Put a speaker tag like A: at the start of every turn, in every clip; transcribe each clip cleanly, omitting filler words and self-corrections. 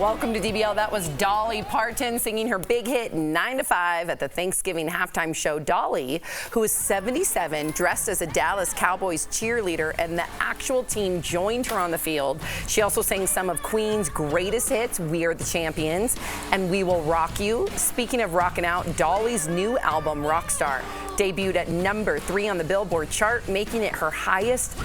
A: Welcome to DBL. That was Dolly Parton singing her big hit 9 to 5 at the Thanksgiving halftime show. Dolly, who is 77, dressed as a Dallas Cowboys cheerleader, and the actual team joined her on the field. She also sang some of Queen's greatest hits, We Are the Champions and We Will Rock You. Speaking of rocking out, Dolly's new album, Rockstar, debuted at number 3 on the Billboard chart, making it her highest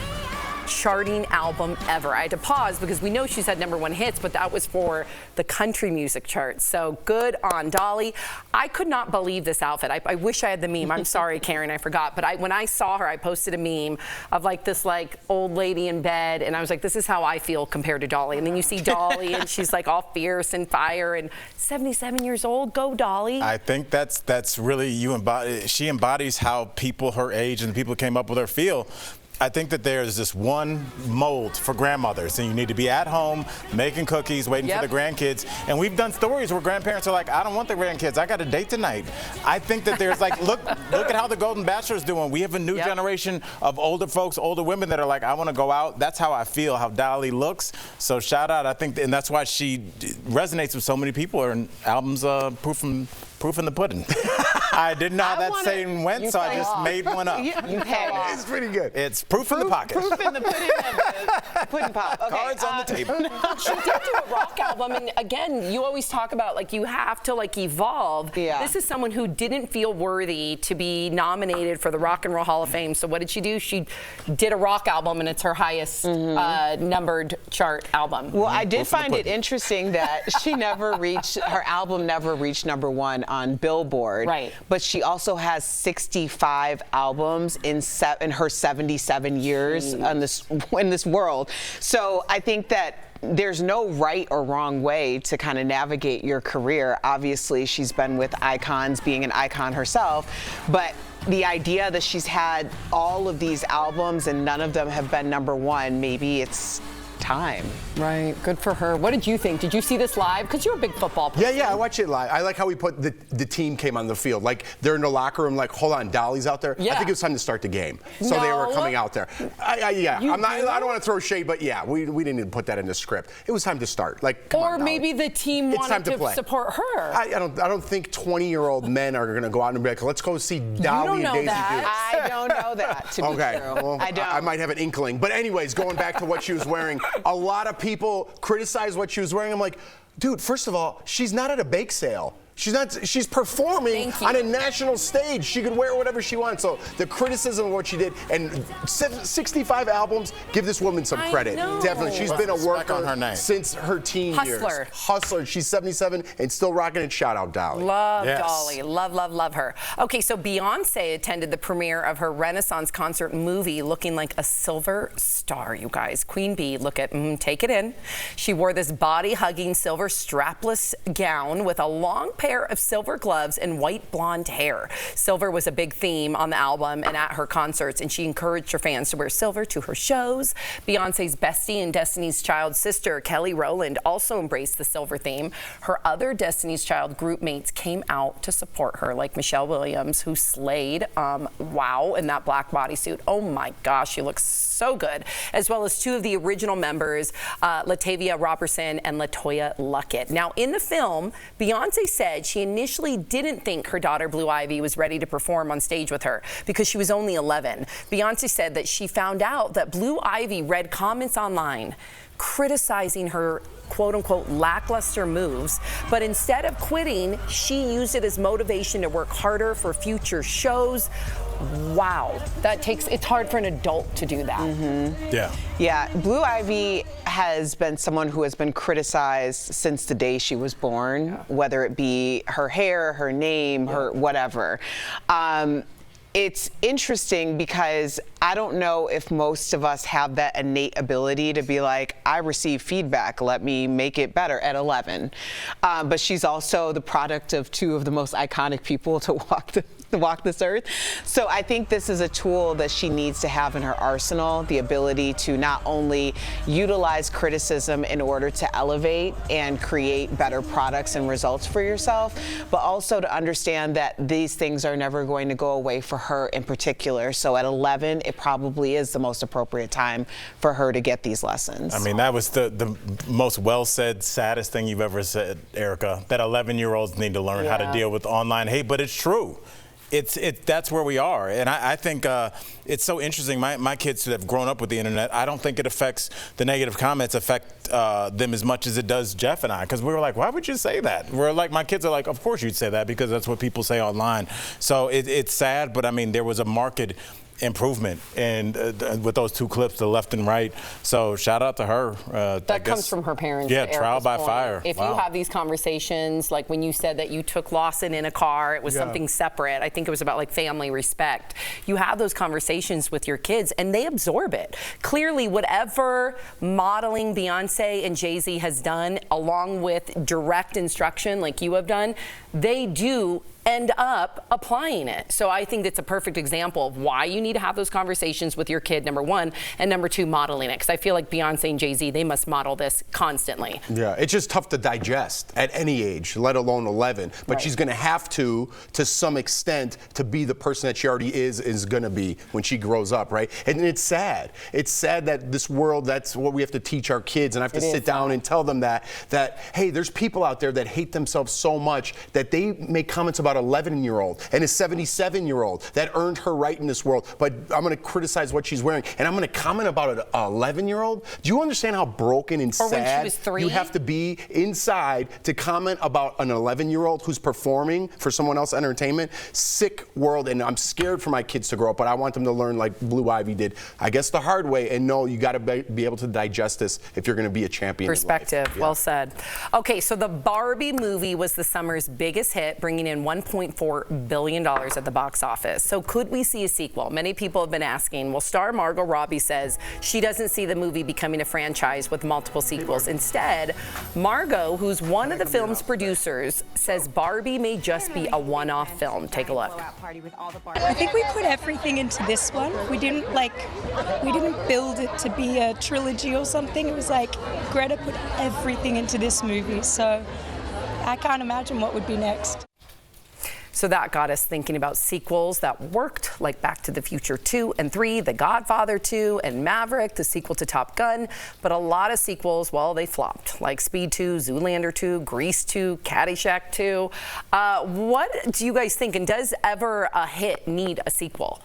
A: charting album ever. I had to pause because we know she's had #1 hits, but that was for the country music charts. So good on Dolly. I could not believe this outfit. I wish I had the meme. I'm sorry, Karen, I forgot. But when I saw her, I posted a meme of like this old lady in bed, and I was like, this is how I feel compared to Dolly. And then you see Dolly, and she's like all fierce and fire, and 77 years old. Go Dolly.
B: I think that's really she embodies how people her age and the people who came up with her feel. I think that there's this one mold for grandmothers, and you need to be at home making cookies, waiting for the grandkids. And we've done stories where grandparents are like, I don't want the grandkids, I got a date tonight. I think that there's look at how the Golden Bachelor's doing. We have a new generation of older folks, older women that are like, I want to go out. That's how I feel, how Dolly looks. So shout out, I think, and that's why she resonates with so many people. Her album's proof in the pudding. I didn't know how that saying went, so I just made one up.
C: It's pretty good.
B: It's proof in the pocket.
D: Proof in the pudding of the pudding pop. Okay,
B: cards on the table.
A: She did do a rock album, and again, you always talk about you have to evolve.
D: Yeah.
A: This is someone who didn't feel worthy to be nominated for the Rock and Roll Hall of Fame. So what did she do? She did a rock album, and it's her highest numbered chart album.
D: Well, I did find it interesting that her album never reached #1 on Billboard.
A: Right.
D: But she also has 65 albums in her 77 years in this world. So I think that there's no right or wrong way to kind of navigate your career. Obviously, she's been with icons, being an icon herself, but the idea that she's had all of these albums and none of them have been #1, maybe it's time.
A: Right. Good for her. What did you think? Did you see this live? Because you're a big football person.
C: Yeah, I watched it live. I like how we put the team came on the field. They're in the locker room, hold on, Dolly's out there.
A: Yeah.
C: I think it was time to start the game. So they were coming out there. I don't want to throw shade, but yeah, we didn't even put that in the script. It was time to start. Come
A: or
C: on,
A: maybe the team wanted to support her.
C: I don't think 20-year-old men are going to go out and be like, let's go see Dolly and Daisy do this.
D: I don't know that to be true.
C: Well,
D: I don't.
C: I might have an inkling. But anyways, going back to what she was wearing, a lot of people criticize what she was wearing. I'm like, dude, first of all, she's not at a bake sale. She's performing on a national stage. She could wear whatever she wants. So the criticism of what she did, and 65 albums, give this woman some credit. Definitely. She's been a worker
B: on her name.
C: Since her teen years. Hustler. She's 77 and still rocking it. Shout out Dolly.
A: Love Dolly. Love her. Okay, so Beyonce attended the premiere of her Renaissance concert movie looking like a silver star, you guys. Queen Bee, look at, take it in. She wore this body-hugging silver strapless gown with a long pair of silver gloves and white blonde hair. Silver was a big theme on the album and at her concerts, and she encouraged her fans to wear silver to her shows. Beyonce's bestie and Destiny's Child sister, Kelly Rowland, also embraced the silver theme. Her other Destiny's Child group mates came out to support her, like Michelle Williams, who slayed, wow, in that black bodysuit. Oh my gosh, she looks so good. As well as 2 of the original members, Latavia Robertson and LaToya Luckett. Now, in the film, Beyonce said she initially didn't think her daughter Blue Ivy was ready to perform on stage with her because she was only 11. Beyonce said that she found out that Blue Ivy read comments online criticizing her quote-unquote lackluster moves, but instead of quitting, she used it as motivation to work harder for future shows. Wow, it's hard for an adult to do that.
D: Yeah, Blue Ivy has been someone who has been criticized since the day she was born, whether it be her hair, her name, her whatever. It's interesting because I don't know if most of us have that innate ability to be like, I receive feedback, let me make it better at 11. But she's also the product of 2 of the most iconic people to walk this earth. So I think this is a tool that she needs to have in her arsenal, the ability to not only utilize criticism in order to elevate and create better products and results for yourself, but also to understand that these things are never going to go away for her in particular. So at 11, it probably is the most appropriate time for her to get these lessons.
B: I mean, that was the most well-said, saddest thing you've ever said, Erica, that 11-year-olds need to learn how to deal with online hate, but it's true. That's where we are, and I think it's so interesting. My kids have grown up with the internet. I don't think it affects the negative comments affect them as much as it does Jeff and I, because we were like, why would you say that? We're like, my kids are like, of course you'd say that because that's what people say online. So it's sad, but I mean, there was a marked improvement and with those two clips, the left and right. So shout out to her.
A: That comes from her parents.
B: Yeah, trial by fire.
A: If you have these conversations, like when you said that you took Lawson in a car, it was something separate. I think it was about like family respect. You have those conversations with your kids and they absorb it. Clearly, whatever modeling Beyonce and Jay-Z has done, along with direct instruction like you have done, they do end up applying it. So I think it's a perfect example of why you need to have those conversations with your kid, number one, and number two, modeling it. Because I feel like Beyonce and Jay-Z, they must model this constantly.
C: Yeah, it's just tough to digest at any age, let alone 11. But she's going to have to some extent, to be the person that she already is going to be when she grows up, right? And it's sad. It's sad that this world, that's what we have to teach our kids. And I have to sit down and tell them that, hey, there's people out there that hate themselves so much that they make comments about 11-year-old and a 77-year-old that earned her right in this world, but I'm going to criticize what she's wearing and I'm going to comment about an 11-year-old. Do you understand how broken and
A: sad when she was 3?
C: You have to be inside to comment about an 11-year-old who's performing for someone else's entertainment? Sick world, and I'm scared for my kids to grow up, but I want them to learn like Blue Ivy did, I guess the hard way, and no, you got to be able to digest this if you're going to be a champion.
A: Perspective, well said. Okay, so the Barbie movie was the summer's biggest hit, bringing in $1.4 billion at the box office. So could we see a sequel? Many people have been asking. Well, star Margot Robbie says she doesn't see the movie becoming a franchise with multiple sequels. Instead, Margot, who's one of the film's producers, says Barbie may just be a one-off film. Take a look.
E: I think we put everything into this one. We didn't build it to be a trilogy or something. It was like Greta put everything into this movie. So I can't imagine what would be next.
A: So that got us thinking about sequels that worked, like Back to the Future 2 and 3, The Godfather 2, and Maverick, the sequel to Top Gun. But a lot of sequels, well, they flopped, like Speed 2, Zoolander 2, Grease 2, Caddyshack 2. What do you guys think? And does ever a hit need a sequel?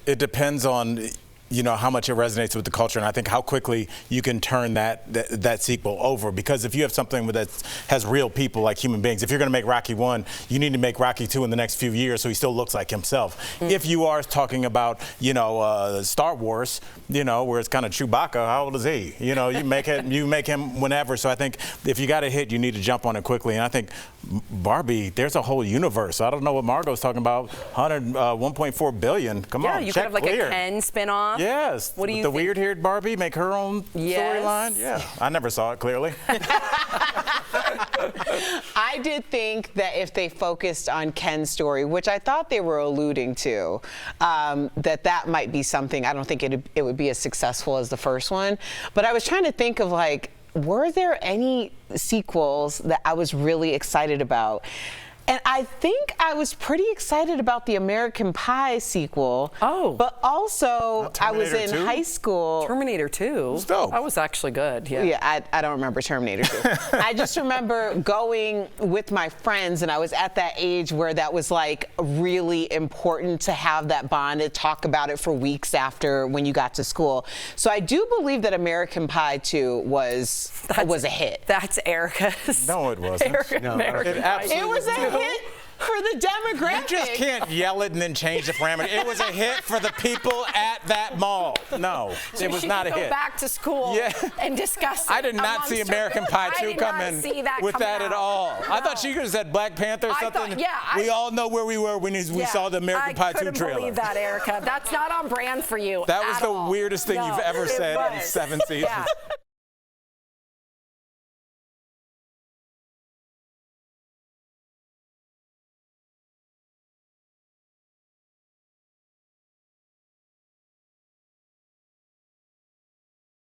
B: It depends on how much it resonates with the culture, and I think how quickly you can turn that sequel over. Because if you have something that has real people like human beings, if you're going to make Rocky 1, you need to make Rocky 2 in the next few years so he still looks like himself. If you are talking about, Star Wars, where it's kind of Chewbacca, how old is he? You make him whenever. So I think if you got a hit, you need to jump on it quickly. And I think Barbie, there's a whole universe. I don't know what Margot's talking about. 1.4 billion. Come on,
A: you could have like a Ken spin-off.
B: Yes.
A: What do you
B: think? The weird-haired Barbie make her own storyline? Yeah. I never saw it, clearly.
D: I did think that if they focused on Ken's story, which I thought they were alluding to, that might be something. I don't think it would be as successful as the first one. But I was trying to think of, were there any sequels that I was really excited about? And I think I was pretty excited about the American Pie sequel.
A: Oh.
D: But also, I was in
B: 2?
D: high school.
A: Terminator 2?
B: It's dope.
A: That was actually good, yeah.
D: Yeah, I don't remember Terminator 2. I just remember going with my friends, and I was at that age where that was really important to have that bond and talk about it for weeks after when you got to school. So I do believe that American Pie 2 was a hit.
A: That's Erica's.
B: No, it wasn't.
A: It
D: was a hit for the demographic.
B: You just can't yell it and then change the parameter. It was a hit for the people at that mall. No, it was not a hit.
A: Go back to school and discuss it.
B: I did not see American Pie 2 come in with that at all. No. I thought she could have said Black Panther or something. We all know where we were when we saw the American Pie 2 trailer.
A: I couldn't believe that, Erica. That's not on brand for you.
B: That was the weirdest thing you've ever said in 7 seasons. Yeah.